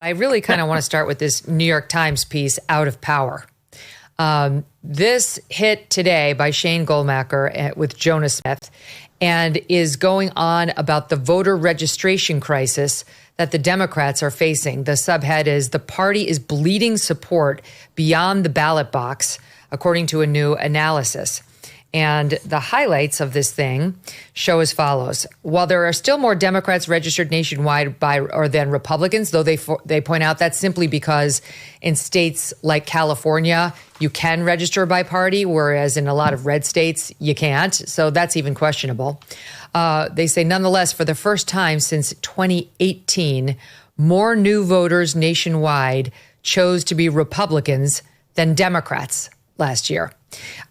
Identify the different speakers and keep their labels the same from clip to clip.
Speaker 1: I really kind of want to start with this New York Times piece, Out of Power. This hit today by Shane Goldmacher with Jonas Smith and is going on about the voter registration crisis that the Democrats are facing. The subhead is, "The party is bleeding support beyond the ballot box," according to a new analysis. And the highlights of this thing show as follows. While there are still more Democrats registered nationwide than Republicans, though they point out that's simply because in states like California, you can register by party, whereas in a lot of red states, you can't. So that's even questionable. They say, nonetheless, for the first time since 2018, more new voters nationwide chose to be Republicans than Democrats last year.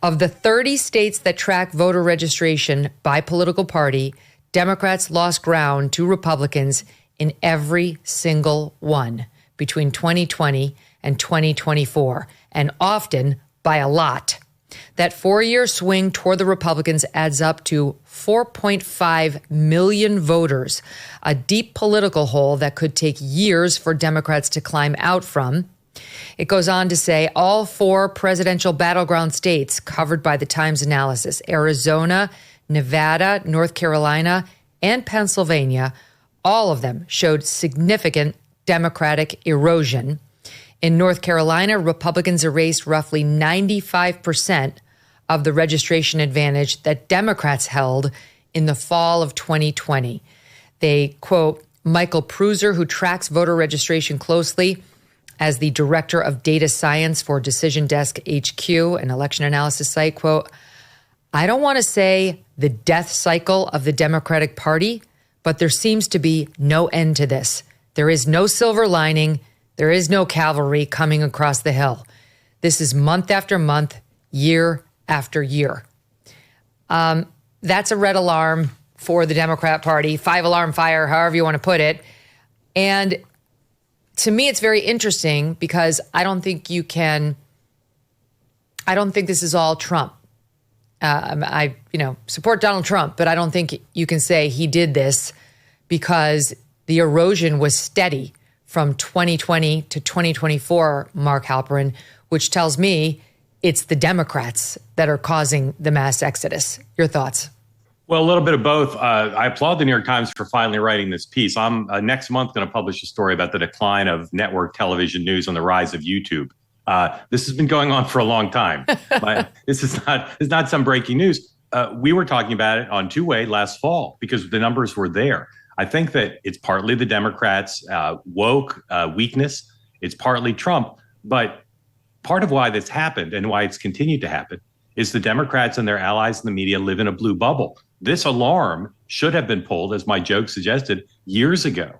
Speaker 1: Of the 30 states that track voter registration by political party, Democrats lost ground to Republicans in every single one between 2020 and 2024, and often by a lot. That 4-year swing toward the Republicans adds up to 4.5 million voters, a deep political hole that could take years for Democrats to climb out from. It goes on to say all 4 presidential battleground states covered by the Times analysis, Arizona, Nevada, North Carolina, and Pennsylvania, all of them showed significant Democratic erosion. In North Carolina, Republicans erased roughly 95% of the registration advantage that Democrats held in the fall of 2020. They quote Michael Pruser, who tracks voter registration closely, as the director of data science for Decision Desk HQ, an election analysis site, quote, "I don't want to say the death cycle of the Democratic Party, but there seems to be no end to this. There is no silver lining. There is no cavalry coming across the hill. This is month after month, year after year." That's a red alarm for the Democrat Party, 5-alarm fire, however you want to put it. And to me, it's very interesting because I don't think this is all Trump. I support Donald Trump, but I don't think you can say he did this because the erosion was steady from 2020 to 2024, Mark Halperin, which tells me it's the Democrats that are causing the mass exodus. Your thoughts?
Speaker 2: Well, a little bit of both. I applaud the New York Times for finally writing this piece. I'm next month going to publish a story about the decline of network television news and the rise of YouTube. This has been going on for a long time. This is not some breaking news. We were talking about it on Two-Way last fall because the numbers were there. I think that it's partly the Democrats' woke weakness. It's partly Trump. But part of why this happened and why it's continued to happen is the Democrats and their allies in the media live in a blue bubble. This alarm should have been pulled, as my joke suggested, years ago,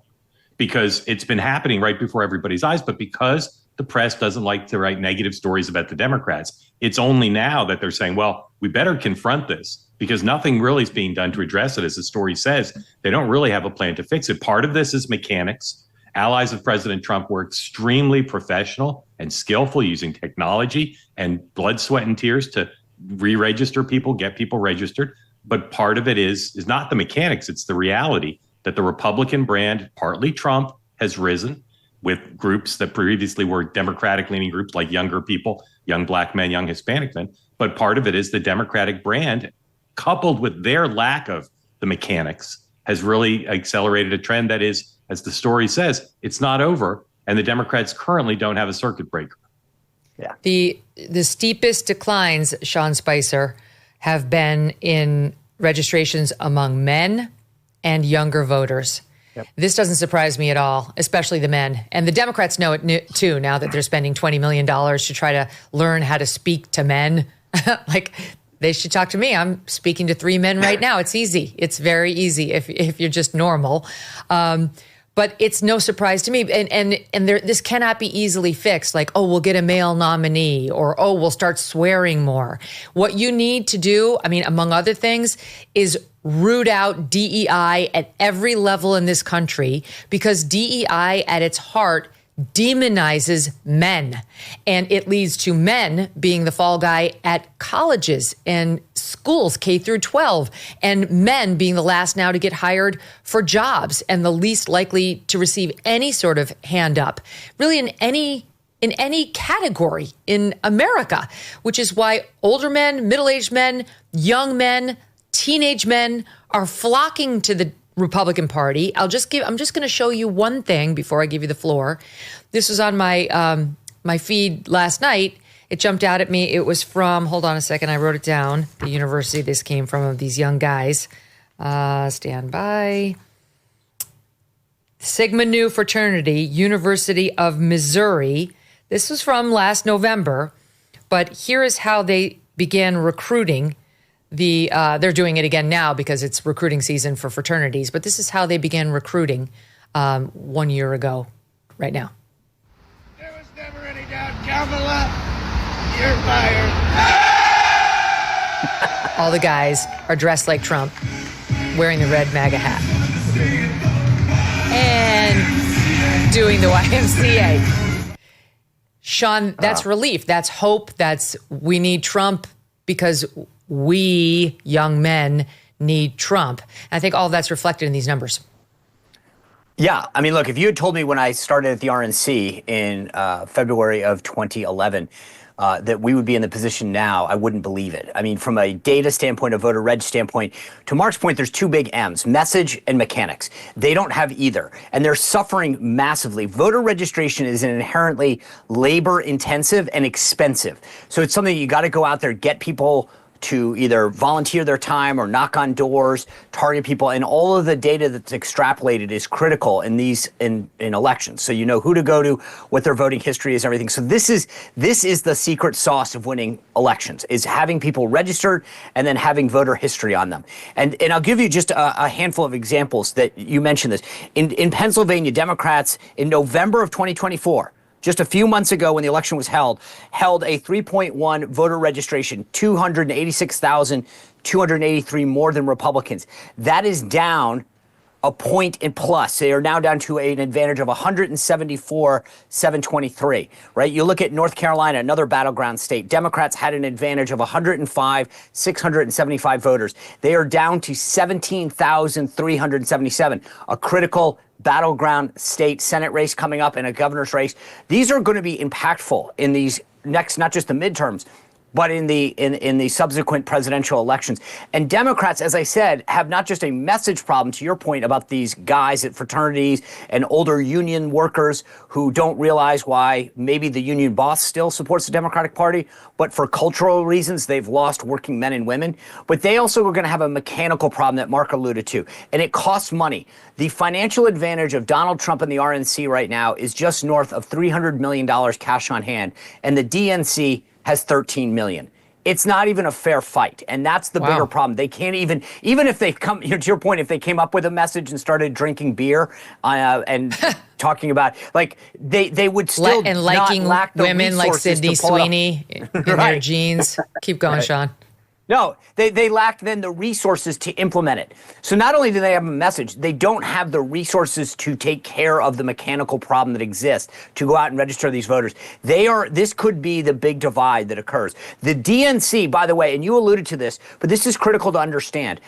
Speaker 2: because it's been happening right before everybody's eyes. But because the press doesn't like to write negative stories about the Democrats, it's only now that they're saying, well, we better confront this because nothing really is being done to address it. As the story says, they don't really have a plan to fix it. Part of this is mechanics. Allies of President Trump were extremely professional and skillful using technology and blood, sweat, and tears to re-register people, get people registered. But part of it is not the mechanics. It's the reality that the Republican brand, partly Trump, has risen with groups that previously were Democratic-leaning groups like younger people, young Black men, young Hispanic men. But part of it is the Democratic brand, coupled with their lack of the mechanics, has really accelerated a trend that is, as the story says, it's not over. And the Democrats currently don't have a circuit breaker.
Speaker 1: Yeah. The steepest declines, Sean Spicer, have been in registrations among men and younger voters. Yep. This doesn't surprise me at all, especially the men. And the Democrats know it too, now that they're spending $20 million to try to learn how to speak to men. Like, they should talk to me. I'm speaking to 3 men right now. It's easy. It's very easy if you're just normal. But it's no surprise to me. And this cannot be easily fixed. Like, oh, we'll get a male nominee, or, oh, we'll start swearing more. What you need to do, I mean, among other things, is root out DEI at every level in this country, because DEI at its heart demonizes men. And it leads to men being the fall guy at colleges and schools, K through 12, and men being the last now to get hired for jobs and the least likely to receive any sort of hand up, really in any category in America, which is why older men, middle-aged men, young men, teenage men are flocking to the Republican Party. I'm just going to show you one thing before I give you the floor. This was on my my feed last night. It jumped out at me. It was from, hold on a second, I wrote it down, the university this came from, of these young guys. Stand by. Sigma Nu Fraternity, University of Missouri. This was from last November, but here is how they began recruiting. They're doing it again now because it's recruiting season for fraternities, but this is how they began recruiting 1 year ago, right now.
Speaker 3: There was never any doubt, Kamala, you're fired.
Speaker 1: All the guys are dressed like Trump, wearing the red MAGA hat, and doing the YMCA. Sean, that's relief. That's hope. We need Trump because we young men need Trump. And I think all of that's reflected in these numbers.
Speaker 4: Yeah. I mean, look, if you had told me when I started at the RNC in February of 2011 that we would be in the position now, I wouldn't believe it. I mean, from a data standpoint, a voter reg standpoint, to Mark's point, there's two big M's, message and mechanics. They don't have either, and they're suffering massively. Voter registration is an inherently labor intensive and expensive. So it's something you got to go out there, get people to either volunteer their time or knock on doors, target people, and all of the data that's extrapolated is critical in these in elections. So you know who to go to, what their voting history is, everything. So this is the secret sauce of winning elections, is having people registered and then having voter history on them. And I'll give you just a handful of examples that you mentioned this. In Pennsylvania, Democrats in November of 2024, just a few months ago when the election was held a 3.1 voter registration, 286,283 more than Republicans. That is down a point in plus. They are now down to an advantage of 174,723, right? You look at North Carolina, another battleground state. Democrats had an advantage of 105,675 voters. They are down to 17,377, a critical battleground state Senate race coming up and a governor's race. These are going to be impactful in these next, not just the midterms, but in the subsequent presidential elections. And Democrats, as I said, have not just a message problem, to your point about these guys at fraternities and older union workers who don't realize why maybe the union boss still supports the Democratic Party, but for cultural reasons, they've lost working men and women. But they also are going to have a mechanical problem that Mark alluded to, and it costs money. The financial advantage of Donald Trump and the RNC right now is just north of $300 million cash on hand, and the DNC has 13 million. It's not even a fair fight. And that's the bigger problem. They can't even if they come, to your point, if they came up with a message and started drinking beer and talking about, like, they would still
Speaker 1: and liking
Speaker 4: not lack the
Speaker 1: women like
Speaker 4: resources
Speaker 1: Sydney Sweeney in their jeans. Keep going, Sean.
Speaker 4: No, they lacked then the resources to implement it. So not only do they have a message, they don't have the resources to take care of the mechanical problem that exists, to go out and register these voters. This could be the big divide that occurs. The DNC, by the way, and you alluded to this, but this is critical to understand.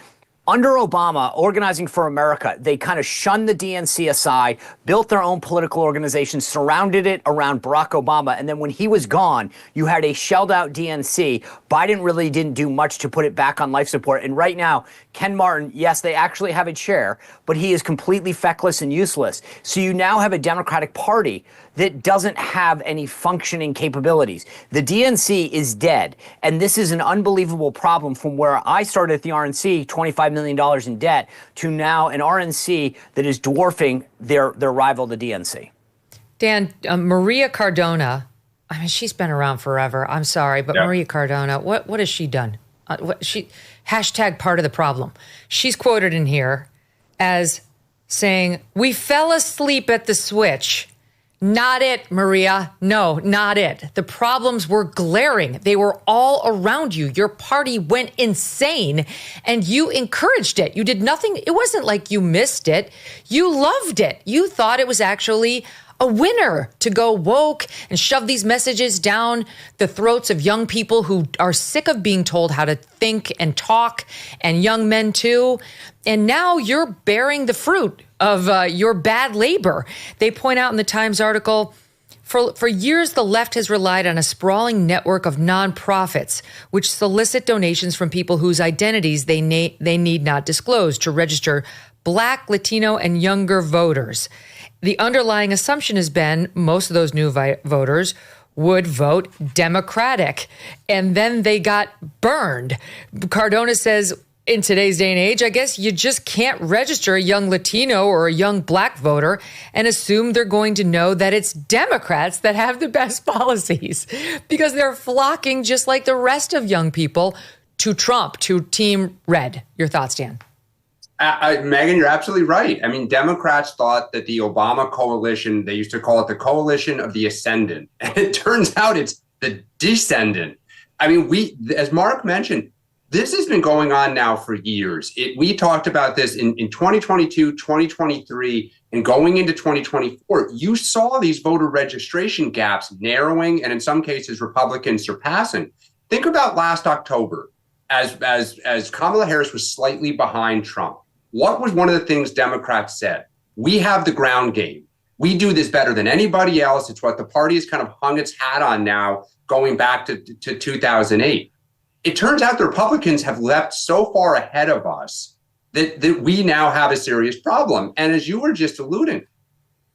Speaker 4: Under Obama, Organizing for America, they kind of shunned the DNC aside, built their own political organization, surrounded it around Barack Obama. And then when he was gone, you had a shelled out DNC. Biden really didn't do much to put it back on life support. And right now, Ken Martin, yes, they actually have a chair, but he is completely feckless and useless. So you now have a Democratic Party that doesn't have any functioning capabilities. The DNC is dead. And this is an unbelievable problem from where I started at the RNC, $25 million in debt, to now an RNC that is dwarfing their rival, the DNC.
Speaker 1: Dan, Maria Cardona, I mean, she's been around forever. I'm sorry, but Maria Cardona, what has she done? Hashtag part of the problem. She's quoted in here as saying, "We fell asleep at the switch." Not it, Maria. No, not it. The problems were glaring. They were all around you. Your party went insane and you encouraged it. You did nothing. It wasn't like you missed it. You loved it. You thought it was actually a winner to go woke and shove these messages down the throats of young people who are sick of being told how to think and talk, and young men too. And now you're bearing the fruit of your bad labor. They point out in the Times article, For years, the left has relied on a sprawling network of nonprofits, which solicit donations from people whose identities they need not disclose to register Black, Latino, and younger voters. The underlying assumption has been most of those new voters would vote Democratic, and then they got burned. Cardona says, in today's day and age, I guess you just can't register a young Latino or a young Black voter and assume they're going to know that it's Democrats that have the best policies, because they're flocking just like the rest of young people to Trump, to Team Red. Your thoughts, Dan?
Speaker 5: Megyn, you're absolutely right. I mean, Democrats thought that the Obama coalition, they used to call it the coalition of the ascendant. And it turns out it's the descendant. I mean, as Mark mentioned, this has been going on now for years. We talked about this in 2022, 2023, and going into 2024. You saw these voter registration gaps narrowing, and in some cases, Republicans surpassing. Think about last October, as Kamala Harris was slightly behind Trump. What was one of the things Democrats said? We have the ground game. We do this better than anybody else. It's what the party has kind of hung its hat on now, going back to 2008. It turns out the Republicans have leapt so far ahead of us that we now have a serious problem. And as you were just alluding,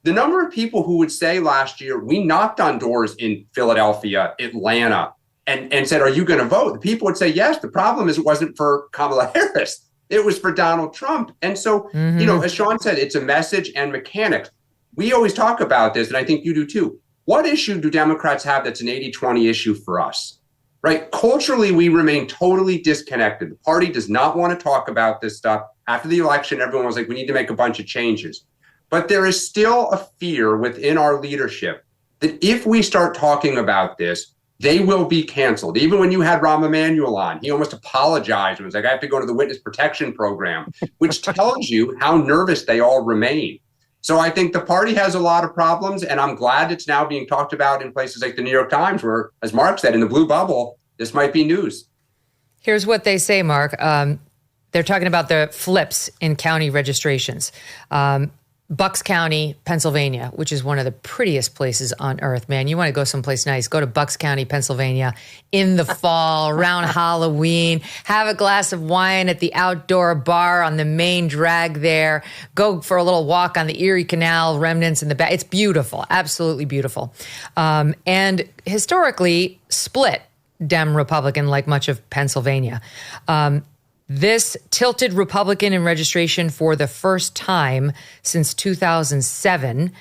Speaker 5: the number of people who would say last year, we knocked on doors in Philadelphia, Atlanta, and said, are you going to vote? The people would say, yes. The problem is it wasn't for Kamala Harris. It was for Donald Trump. And so, as Sean said, it's a message and mechanics. We always talk about this, and I think you do too. What issue do Democrats have that's an 80-20 issue for us? Right? Culturally, we remain totally disconnected. The party does not want to talk about this stuff. After the election, everyone was like, we need to make a bunch of changes. But there is still a fear within our leadership that if we start talking about this, they will be canceled. Even when you had Rahm Emanuel on, he almost apologized and was like, I have to go to the witness protection program, which tells you how nervous they all remain. So I think the party has a lot of problems, and I'm glad it's now being talked about in places like the New York Times, where, as Mark said, in the blue bubble, this might be news.
Speaker 1: Here's what they say, Mark. They're talking about the flips in county registrations. Bucks County, Pennsylvania, which is one of the prettiest places on earth, man. You want to go someplace nice, go to Bucks County, Pennsylvania in the fall, around Halloween, have a glass of wine at the outdoor bar on the main drag there, go for a little walk on the Erie Canal, remnants in the back. It's beautiful, absolutely beautiful. And historically split Dem-Republican, like much of Pennsylvania. This tilted Republican in registration for the first time since 2007.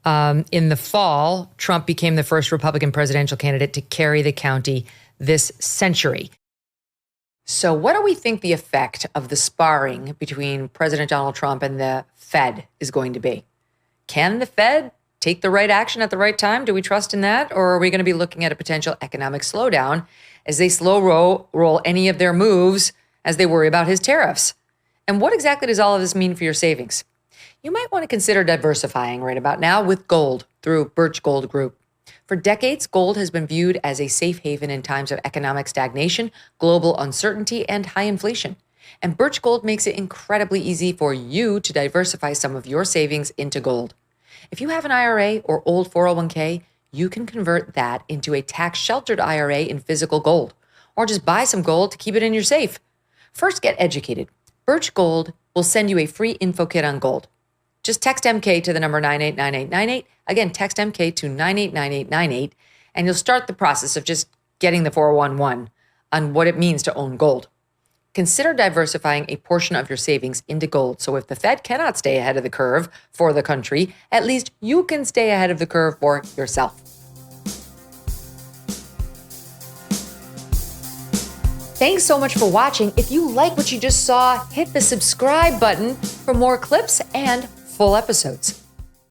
Speaker 1: In the fall, Trump became the first Republican presidential candidate to carry the county this century. So what do we think the effect of the sparring between President Donald Trump and the Fed is going to be? Can the Fed take the right action at the right time? Do we trust in that? Or are we going to be looking at a potential economic slowdown as they slow roll any of their moves as they worry about his tariffs? And what exactly does all of this mean for your savings? You might want to consider diversifying right about now with gold through Birch Gold Group. For decades, gold has been viewed as a safe haven in times of economic stagnation, global uncertainty, and high inflation. And Birch Gold makes it incredibly easy for you to diversify some of your savings into gold. If you have an IRA or old 401k, you can convert that into a tax-sheltered IRA in physical gold, or just buy some gold to keep it in your safe. First, get educated. Birch Gold will send you a free info kit on gold. Just text MK to the number 989898. Again, text MK to 989898, and you'll start the process of just getting the 411 on what it means to own gold. Consider diversifying a portion of your savings into gold. So if the Fed cannot stay ahead of the curve for the country, at least you can stay ahead of the curve for yourself. Thanks so much for watching. If you like what you just saw, hit the subscribe button for more clips and full episodes.